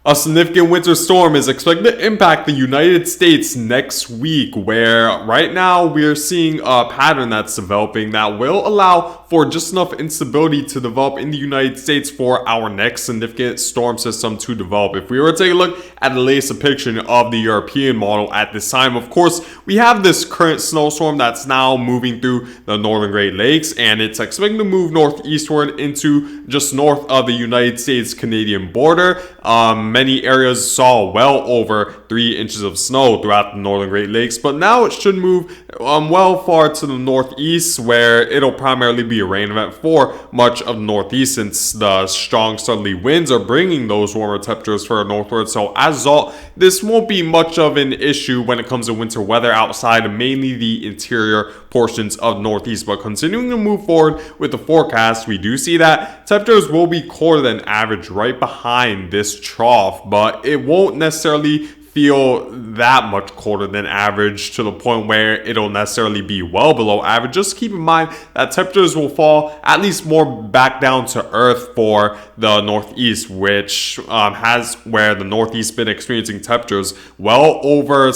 A significant winter storm is expected to impact the United States next week, where right now we are seeing a pattern that's developing that will allow for just enough instability to develop in the United States for our next significant storm system to develop. If we were to take a look at the latest depiction of the European model at this time, of course, we have this current snowstorm that's now moving through the northern Great Lakes, and it's expecting to move northeastward into just north of the United States-Canadian border. Many areas saw well over 3 inches of snow throughout the northern Great Lakes, but now it should move well far to the northeast, where it'll primarily be a rain event for much of the northeast, since the strong southerly winds are bringing those warmer temperatures further northward. So as a result, this won't be much of an issue when it comes to winter weather outside of mainly the interior portions of the northeast. But continuing to move forward with the forecast, we do see that temperatures will be colder than average right behind this trough, but it won't necessarily feel that much colder than average to the point where it'll necessarily be well below average. Just keep in mind that temperatures will fall at least more back down to earth for the northeast, which has where the northeast been experiencing temperatures well over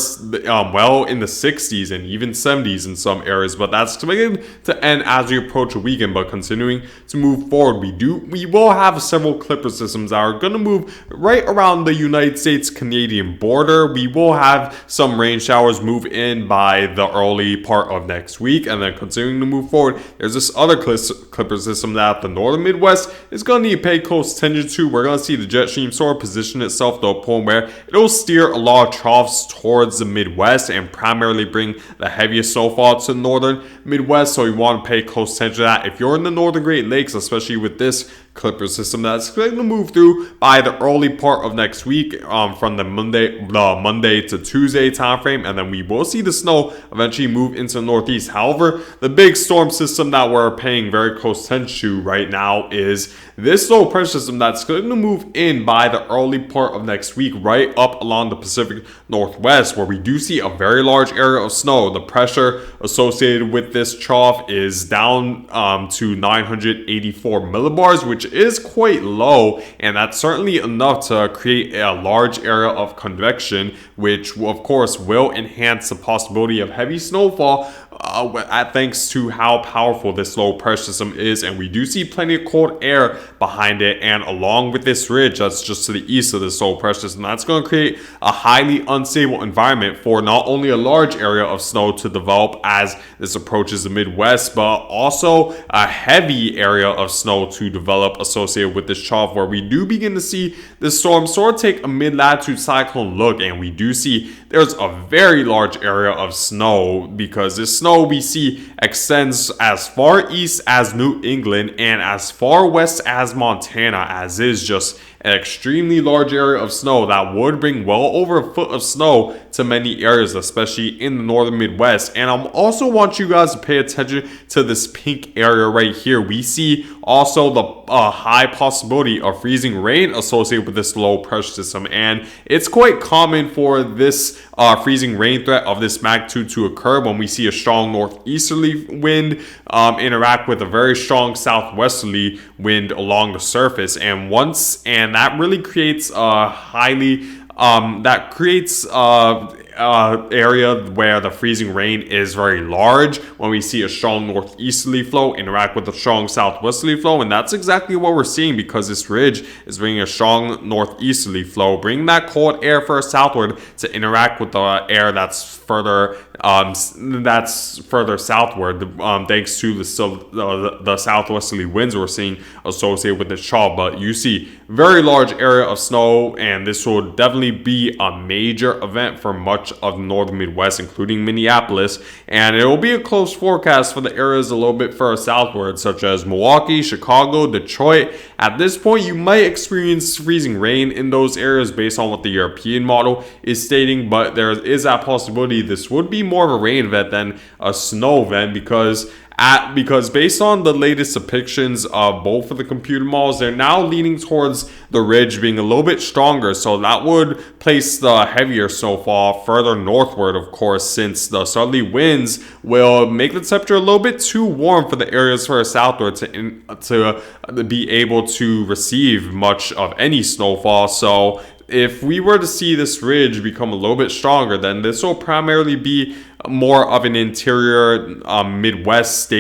well in the 60s and even 70s in some areas, but that's expected to end as we approach a weekend. But continuing to move forward, we will have several clipper systems that are going to move right around the United States Canadian border. We will have some rain showers move in by the early part of next week, and then continuing to move forward, there's this other clipper system that the northern Midwest is going to need to pay close attention to. We're going to see the jet stream sort of position itself to a point where it'll steer a lot of troughs towards the Midwest and primarily bring the heaviest snowfall to the northern Midwest. So we want to pay close attention to that. If you're in the northern Great Lakes, especially with this clipper system that's going to move through by the early part of next week, from the Monday to Tuesday time frame, and then we will see the snow eventually move into the northeast. However, the big storm system that we're paying very close attention to right now is this low pressure system that's going to move in by the early part of next week, right up along the Pacific Northwest, where we do see a very large area of snow. The pressure associated with this trough is down to 984 millibars, which is quite low, and that's certainly enough to create a large area of convection, which of course will enhance the possibility of heavy snowfall thanks to how powerful this low pressure system is. And we do see plenty of cold air behind it, and along with this ridge that's just to the east of this low pressure system, that's going to create a highly unstable environment for not only a large area of snow to develop as this approaches the Midwest, but also a heavy area of snow to develop associated with this trough, where we do begin to see this storm sort of take a mid-latitude cyclone look. And we do see there's a very large area of snow, because this snow we see extends as far east as New England and as far west as Montana, as is just an extremely large area of snow that would bring well over a foot of snow to many areas, especially in the northern Midwest. And I also want you guys to pay attention to this pink area right here. We see also the high possibility of freezing rain associated with this low pressure system, and it's quite common for this freezing rain threat of this magnitude to occur when we see a strong northeasterly wind interact with a very strong southwesterly wind along the surface. And that really creates a area where the freezing rain is very large when we see a strong northeasterly flow interact with a strong southwesterly flow. And that's exactly what we're seeing, because this ridge is bringing a strong northeasterly flow, bringing that cold air further southward to interact with the air that's further southward, thanks to the southwesterly winds we're seeing associated with this trough. But you see very large area of snow, and this will definitely be a major event for much of the northern Midwest, including Minneapolis. And it will be a close forecast for the areas a little bit further southward, such as Milwaukee, Chicago, Detroit. At this point, you might experience freezing rain in those areas based on what the European model is stating, but there is that possibility this would be more of a rain event than a snow event, because based on the latest depictions of both of the computer models, they're now leaning towards the ridge being a little bit stronger. So that would place the heavier snowfall further northward, of course, since the southerly winds will make the temperature a little bit too warm for the areas further southward to be able to receive much of any snowfall. So if we were to see this ridge become a little bit stronger, then this will primarily be more of an interior Midwest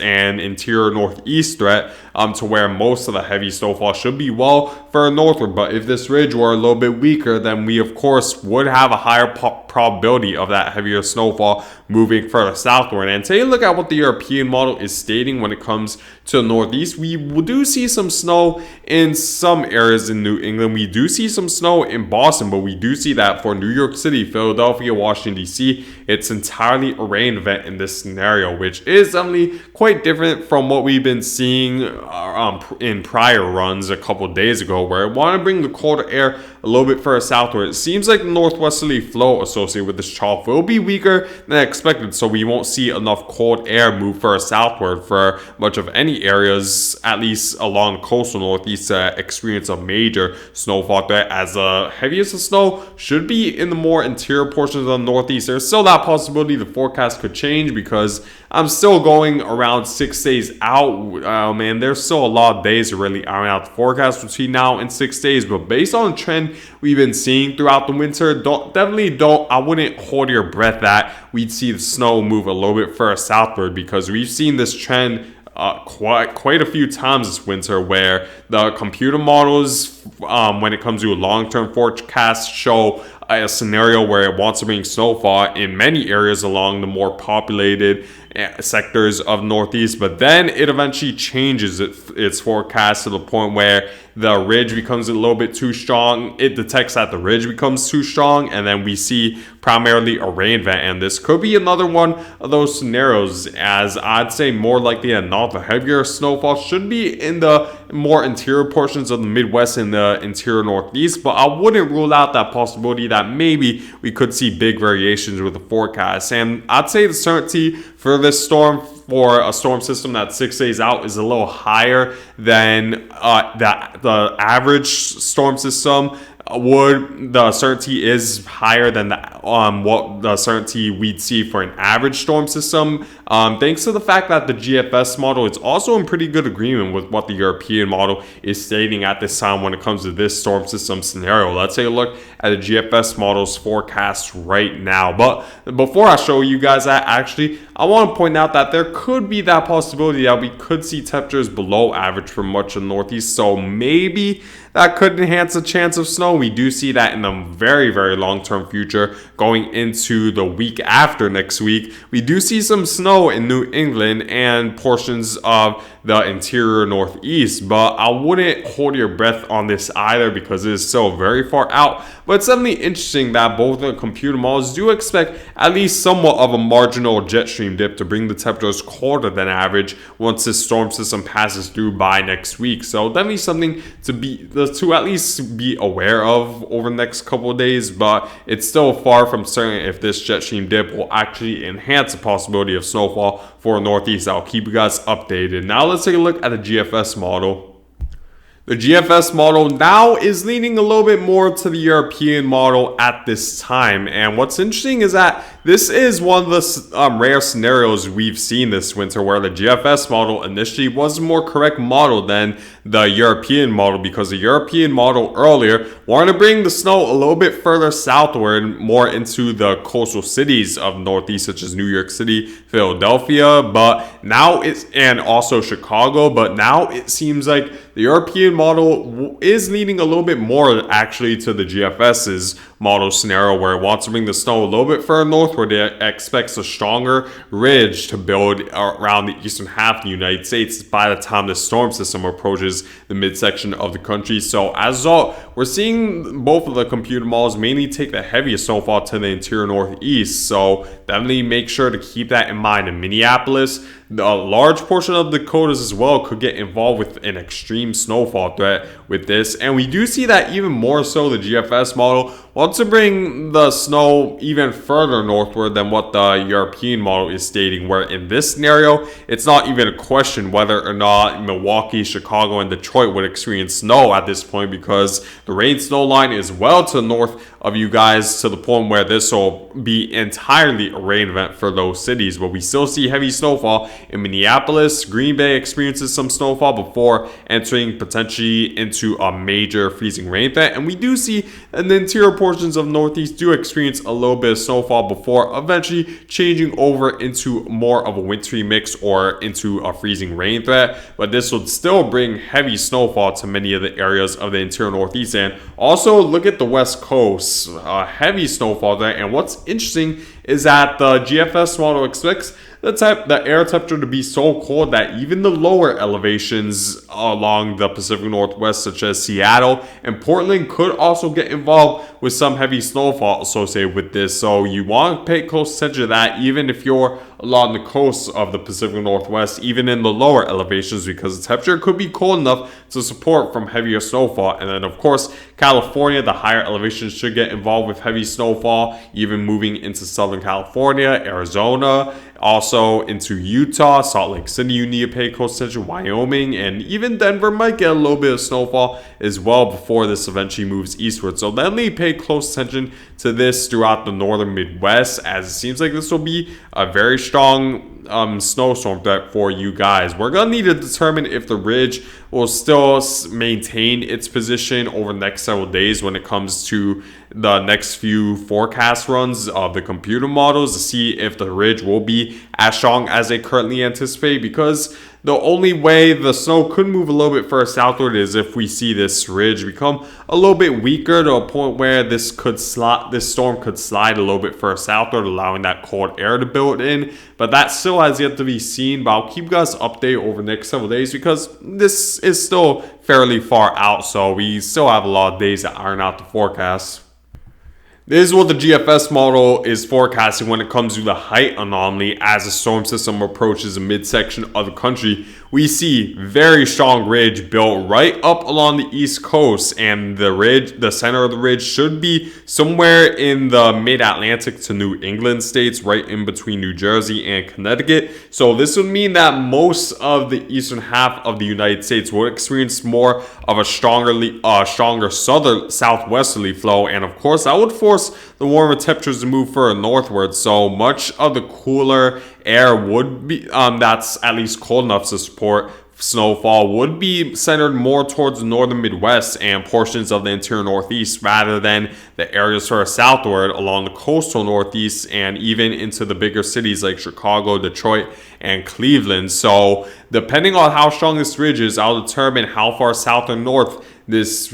and interior Northeast threat, to where most of the heavy snowfall should be well further northward. But if this ridge were a little bit weaker, then we of course would have a higher probability of that heavier snowfall moving further southward. And take a look at what the European model is stating when it comes to the Northeast. We do see some snow in some areas in New England. We do see some snow in Boston, but we do see that for New York City, Philadelphia, Washington, D.C., it's entirely a rain event in this scenario, which is definitely quite different from what we've been seeing in prior runs a couple days ago, where I want to bring the colder air a little bit further southward. It seems like the northwesterly flow associated with this trough will be weaker than expected, so we won't see enough cold air move further southward for much of any areas, at least along the coastal Northeast, to experience a major snowfall threat, as the heaviest of snow should be in the more interior portions of the Northeast. There's still that possibility the forecast could change, because I'm still going around 6 days out. Oh man, there's still a lot of days to really iron out the forecast between now and 6 days. But based on the trend we've been seeing throughout the winter, I wouldn't hold your breath that we'd see the snow move a little bit further southward, because we've seen this trend quite a few times this winter, where the computer models, when it comes to a long-term forecast, show a scenario where it wants to bring snowfall in many areas along the more populated sectors of Northeast, but then it eventually changes its forecast to the point where the ridge becomes a little bit too strong. It detects that the ridge becomes too strong, and then we see primarily a rain event. And this could be another one of those scenarios, as I'd say more likely than not, the heavier snowfall should be in the more interior portions of the Midwest and the interior Northeast. But I wouldn't rule out that possibility that maybe we could see big variations with the forecast. And I'd say the certainty for this storm, for a storm system that's 6 days out, is a little higher than the average storm system would. The certainty is higher than what the certainty we'd see for an average storm system, thanks to the fact that the GFS model is also in pretty good agreement with what the European model is stating at this time when it comes to this storm system scenario. Let's take a look at the GFS model's forecast right now. But before I show you guys that, actually, I want to point out that there could be that possibility that we could see temperatures below average for much of the Northeast, so maybe that could enhance the chance of snow. We do see that in the very, very long-term future, going into the week after next week. We do see some snow in New England and portions of the interior Northeast, but I wouldn't hold your breath on this either, because it is still very far out. But it's definitely interesting that both the computer models do expect at least somewhat of a marginal jet stream dip to bring the temperatures colder than average once this storm system passes through by next week. So definitely something to at least be aware of over the next couple of days, but it's still far from certain if this jet stream dip will actually enhance the possibility of snowfall for the Northeast. I'll keep you guys updated. Now let's take a look at the GFS model. The GFS model now is leaning a little bit more to the European model at this time. And what's interesting is that this is one of the rare scenarios we've seen this winter where the GFS model initially was a more correct model than the European model, because the European model earlier wanted to bring the snow a little bit further southward, more into the coastal cities of Northeast, such as New York City, Philadelphia, and also Chicago. But now it seems like the European model is leaning a little bit more actually to the GFS's model scenario, where it wants to bring the snow a little bit further northward. It expects a stronger ridge to build around the eastern half of the United States by the time the storm system approaches the midsection of the country. So as a result, we're seeing both of the computer models mainly take the heaviest snowfall to the interior Northeast. So definitely make sure to keep that in mind. In Minneapolis, a large portion of the Dakotas as well could get involved with an extreme snowfall threat with this. And we do see that even more so the GFS model wants want to bring the snow even further northward than what the European model is stating, where in this scenario, it's not even a question whether or not Milwaukee, Chicago, and Detroit would experience snow at this point, because the rain snow line is well to the north of you guys, to the point where this will be entirely a rain event for those cities. But we still see heavy snowfall in Minneapolis. Green Bay experiences some snowfall before entering potentially into a major freezing rain event, and we do see in the interior portions of Northeast do experience a little bit of snowfall before eventually changing over into more of a wintry mix or into a freezing rain threat. But this would still bring heavy snowfall to many of the areas of the interior Northeast. And also look at the West Coast, heavy snowfall there. And what's interesting is that the GFS model expects the air temperature to be so cold that even the lower elevations along the Pacific Northwest, such as Seattle and Portland, could also get involved with some heavy snowfall associated with this. So you want to pay close attention to that, even if you're along the coast of the Pacific Northwest, even in the lower elevations, because the temperature could be cold enough to support from heavier snowfall. And then, of course, California, the higher elevations should get involved with heavy snowfall, even moving into Southern California, Arizona, also into Utah, Salt Lake City, you need to pay close attention, Wyoming, and even Denver might get a little bit of snowfall as well before this eventually moves eastward. So definitely pay close attention to this throughout the northern Midwest, as it seems like this will be a very strong snowstorm threat for you guys. We're going to need to determine if the ridge will still maintain its position over the next several days when it comes to the next few forecast runs of the computer models, to see if the ridge will be as strong as they currently anticipate, because the only way the snow could move a little bit further southward is if we see this ridge become a little bit weaker to a point where this storm could slide a little bit further southward, allowing that cold air to build in. But that still has yet to be seen. But I'll keep you guys updated over the next several days, because this is still fairly far out, so we still have a lot of days to iron out the forecast. This is what the GFS model is forecasting when it comes to the height anomaly as the storm system approaches the midsection of the country. We see very strong ridge built right up along the east coast, and the center of the ridge should be somewhere in the mid-Atlantic to New England states, right in between New Jersey and Connecticut. So this would mean that most of the eastern half of the United States will experience more of a stronger southwesterly flow, and of course that would force the warmer temperatures to move further northward. So much of the cooler air would be that's at least cold enough to support snowfall would be centered more towards the northern Midwest and portions of the interior Northeast, rather than the areas further southward along the coastal Northeast and even into the bigger cities like Chicago, Detroit, and Cleveland. So depending on how strong this ridge is, I'll determine how far south or north this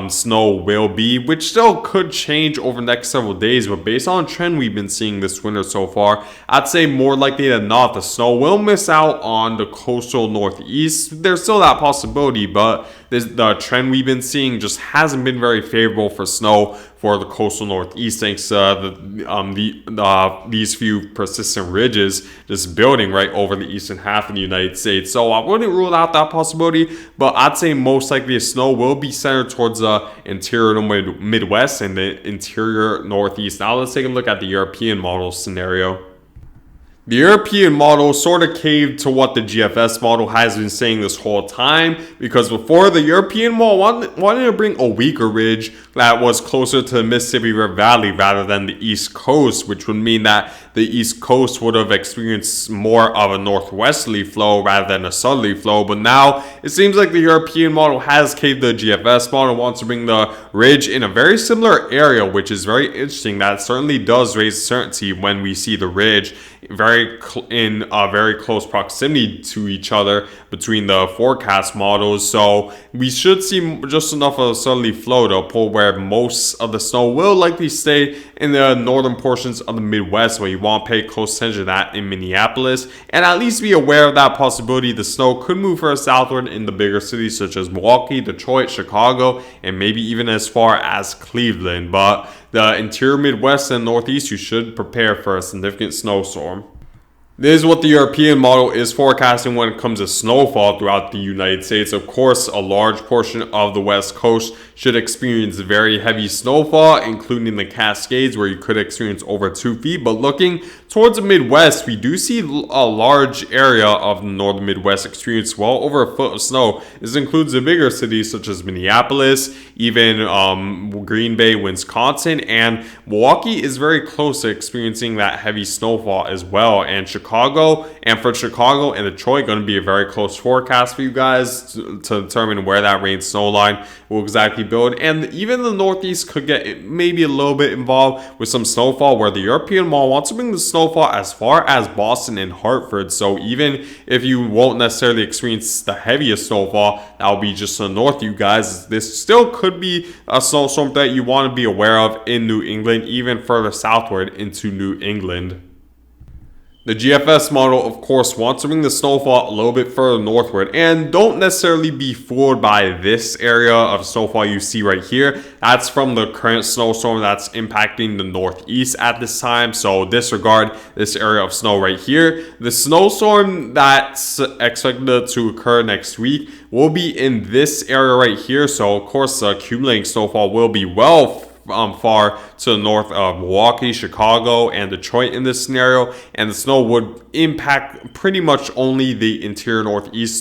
snow will be, which still could change over the next several days. But based on the trend we've been seeing this winter so far, I'd say more likely than not the snow will miss out on the coastal Northeast. There's still that possibility, but the trend we've been seeing just hasn't been very favorable for snow for the coastal Northeast, thanks to these few persistent ridges just building right over the eastern half of the United States. So I wouldn't rule out that possibility, but I'd say most likely the snow will be centered towards the interior Midwest and the interior Northeast. Now let's take a look at the European model scenario. The European model sort of caved to what the GFS model has been saying this whole time, because before, the European model wanted to bring a weaker ridge that was closer to the Mississippi River Valley rather than the East Coast, which would mean that the East Coast would have experienced more of a northwesterly flow rather than a southerly flow. But now it seems like the European model has caved to the GFS model, wants to bring the ridge in a very similar area, which is very interesting. That certainly does raise certainty when we see the ridge in a very close proximity to each other between the forecast models. So we should see just enough of a southerly flow to a point where most of the snow will likely stay in the northern portions of the Midwest, where you want to pay close attention to that in Minneapolis, and at least be aware of that possibility. The snow could move further southward in the bigger cities such as Milwaukee, Detroit, Chicago, and maybe even as far as Cleveland. But the interior Midwest and Northeast, you should prepare for a significant snowstorm. This is what the European model is forecasting when it comes to snowfall throughout the United States. Of course, a large portion of the West Coast should experience very heavy snowfall, including the Cascades, where you could experience over 2 feet. But looking towards the Midwest, we do see a large area of the northern Midwest experience well over a foot of snow. This includes the bigger cities such as Minneapolis, even Green Bay, Wisconsin, and Milwaukee is very close to experiencing that heavy snowfall as well. And for Chicago and Detroit, going to be a very close forecast for you guys to determine where that rain snow line will exactly build. And even the Northeast could get maybe a little bit involved with some snowfall, where the European model wants to bring the snowfall as far as Boston and Hartford. So even if you won't necessarily experience the heaviest snowfall, that will be just to the north, you guys. This still could be a snowstorm that you want to be aware of in New England, even further southward into New England. The GFS model, of course, wants to bring the snowfall a little bit further northward, and don't necessarily be fooled by this area of snowfall you see right here. That's from the current snowstorm that's impacting the Northeast at this time, so disregard this area of snow right here. The snowstorm that's expected to occur next week will be in this area right here, so of course the accumulating snowfall will be far to the north of Milwaukee, Chicago, and Detroit in this scenario, and the snow would impact pretty much only the interior Northeast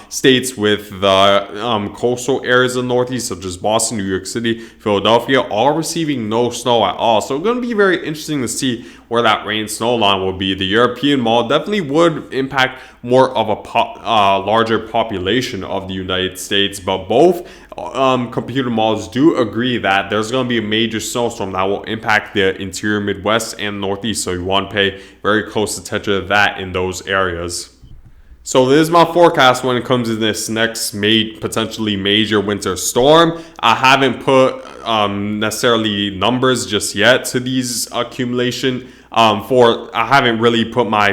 states, with the coastal areas of the Northeast, such as Boston, New York City, Philadelphia, all receiving no snow at all. So it's going to be very interesting to see where that rain snow line will be. The European model definitely would impact more of a larger population of the United States, but both computer models do agree that there's going to be a major snowstorm that will impact the interior Midwest and Northeast, so you want to pay very close attention to that in those areas. So this is my forecast when it comes to this next potentially major winter storm. I haven't put necessarily numbers just yet to these accumulation I haven't really put my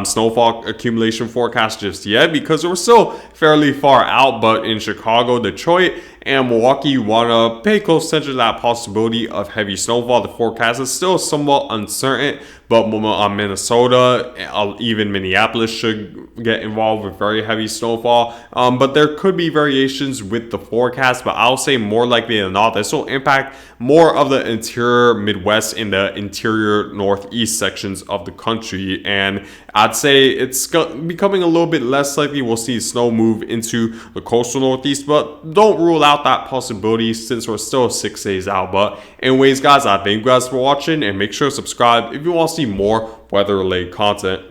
snowfall accumulation forecast just yet, because we're still fairly far out. But in Chicago, Detroit, and Milwaukee, you want to pay close attention to that possibility of heavy snowfall. The forecast is still somewhat uncertain, but Minnesota, even Minneapolis should get involved with very heavy snowfall. But there could be variations with the forecast, but I'll say more likely than not, this will impact more of the interior Midwest and the interior Northeast sections of the country. And I'd say it's becoming a little bit less likely we'll see snow move into the coastal Northeast, but don't rule out that possibility since we're still 6 days out. But anyways, guys, I thank you guys for watching, and make sure to subscribe if you want to see more weather-related content.